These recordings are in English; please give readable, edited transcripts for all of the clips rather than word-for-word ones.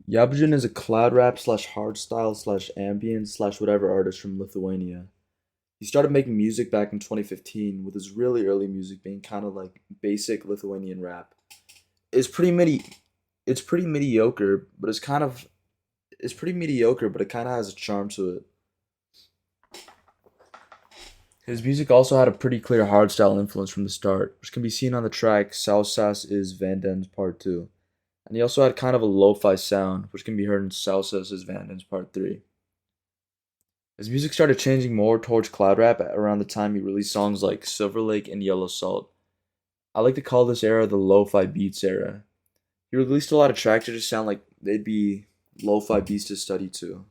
Yabujin is a cloud rap slash hardstyle slash ambient slash whatever artist from Lithuania. He started making music back in 2015 with his really early music being kind of like basic Lithuanian rap. It's pretty midi it's pretty mediocre, but it's pretty mediocre, but it kind of has a charm to it. His music also had a pretty clear hardstyle influence from the start, which can be seen on the track Sausas is Van Den's Part 2. And he also had kind of a lo-fi sound, which can be heard in Sausas is Van Den's Part 3. His music started changing more towards cloud rap around the time he released songs like Silver Lake and Yellow Salt. I like to call this era the lo-fi beats era. He released a lot of tracks that just sound like they'd be lo-fi beats to study to.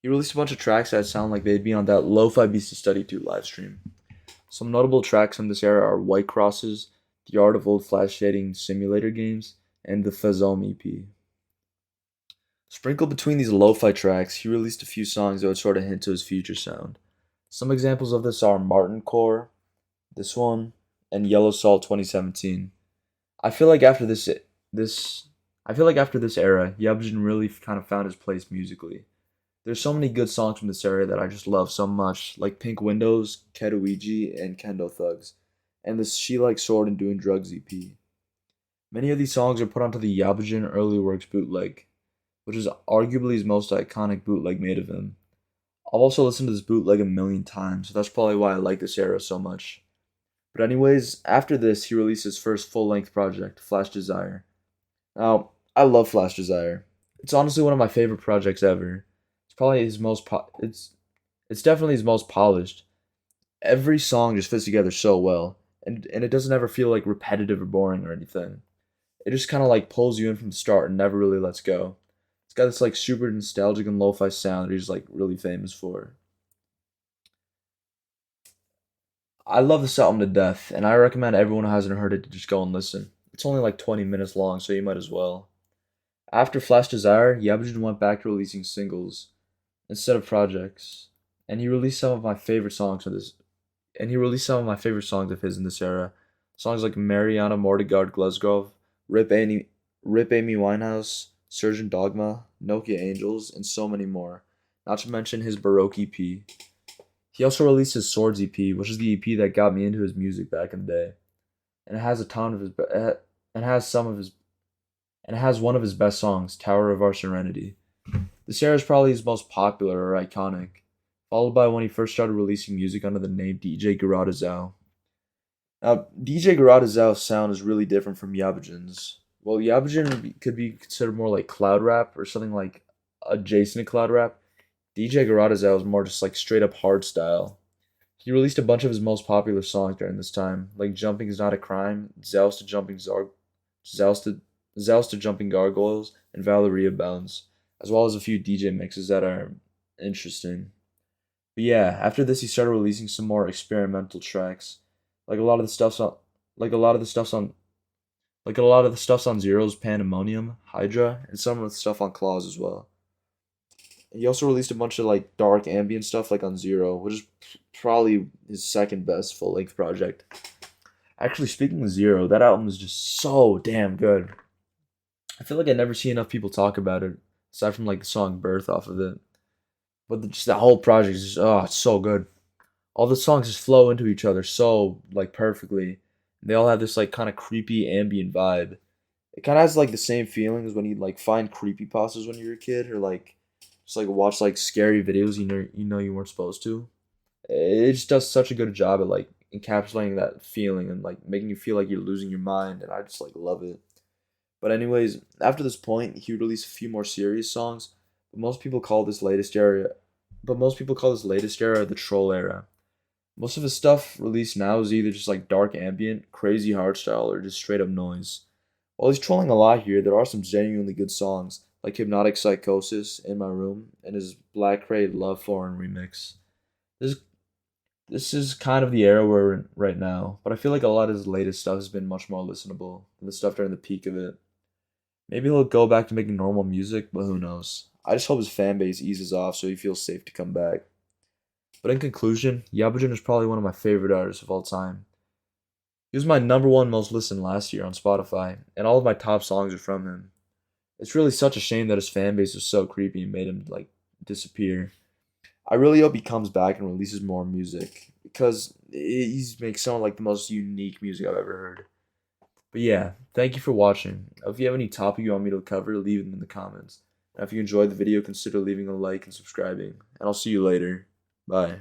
He released a bunch of tracks that sound like they'd be on that lo-fi beats to study to live stream. Some notable tracks from this era are White Crosses, The Art of Old Flash Shading Simulator Games, and the Fazome EP. Sprinkled between these lo-fi tracks, he released a few songs that would sort of hint to his future sound. Some examples of this are Martin Core, this one, and Yellow Salt 2017. I feel like after this I feel like after this era, Yabujin really kind of found his place musically. There's so many good songs from this era that I just love so much, like Pink Windows, Ketuiji, and Kendo Thugs, and this She Likes Sword and Doing Drugs EP. Many of these songs are put onto the Yabujin Early Works bootleg, which is arguably his most iconic bootleg made of him. I've also listened to this bootleg a million times, so that's probably why I like this era so much. But anyways, after this, he released his first full-length project, Flash Desire. Now, I love Flash Desire. It's honestly one of my favorite projects ever. It's probably his most it's definitely his most polished. Every song just fits together so well, and it doesn't ever feel like repetitive or boring or anything. It just kind of like pulls you in from the start and never really lets go. It's got this like super nostalgic and lo-fi sound that he's like really famous for. I love this album to death, and I recommend everyone who hasn't heard it to just go and listen. It's only like 20 minutes long, so you might as well. After Flash Desire, Yabujin went back to releasing singles instead of projects, and he released some of my favorite songs of this. And he released some of my favorite songs of his in this era. Songs like Mariana Mortigard Glesgrove, Rip Amy, Rip Amy Winehouse, Surgeon Dogma, Nokia Angels, and so many more. Not to mention his Baroque EP. He also released his Swords EP, which is the EP that got me into his music back in the day, and it has a ton of his and has some of his and it has one of his best songs, Tower of Our Serenity. This era is probably his most popular or iconic, followed by when he first started releasing music under the name DJ Garada Zhao. Now, DJ Garada Zhao's sound is really different from Yabujin's. Well, Yabujin could be considered more like cloud rap or something like adjacent to cloud rap. DJ Garada Zhao is more just like straight up hard style. He released a bunch of his most popular songs during this time, like Jumping is Not a Crime, Zoust to, Zoust to Jumping Gargoyles, and Valeria Bounds, as well as a few DJ mixes that are interesting. But yeah, after this he started releasing some more experimental tracks. Like a lot of the stuff's on like a lot of the stuff's on like a lot of the stuff's on Zero's Pandemonium, Hydra, and some of the stuff on Claws as well. He also released a bunch of like dark ambient stuff like on Zero, which is probably his second best full length project. Actually, speaking of Zero, that album is just so damn good. I feel like I never see enough people talk about it, aside from like the song Birth off of it. But just that whole project is just it's so good. All the songs just flow into each other so like perfectly. They all have this like kind of creepy ambient vibe. It kind of has like the same feeling as when you like find creepy pastas when you're a kid, or like just like watch like scary videos you know you weren't supposed to. It just does such a good job at like encapsulating that feeling and like making you feel like you're losing your mind, and I just like love it. But anyways, after this point, he released a few more serious songs, but most people call this latest era the troll era. Most of his stuff released now is either just like dark ambient, crazy hardstyle, or just straight up noise. While he's trolling a lot here, there are some genuinely good songs, like Hypnotic Psychosis, In My Room, and his Black Crate Love Foreign remix. This this is kind of the era we're in right now, but I feel like a lot of his latest stuff has been much more listenable than the stuff during the peak of it. Maybe he'll go back to making normal music, but who knows? I just hope his fan base eases off so he feels safe to come back. But in conclusion, Yabujin is probably one of my favorite artists of all time. He was my number one most listened last year on Spotify, and all of my top songs are from him. It's really such a shame that his fan base was so creepy and made him like disappear. I really hope he comes back and releases more music because he's makes some of like the most unique music I've ever heard. But yeah, thank you for watching. If you have any topic you want me to cover, leave them in the comments. And if you enjoyed the video, consider leaving a like and subscribing. And I'll see you later. Bye.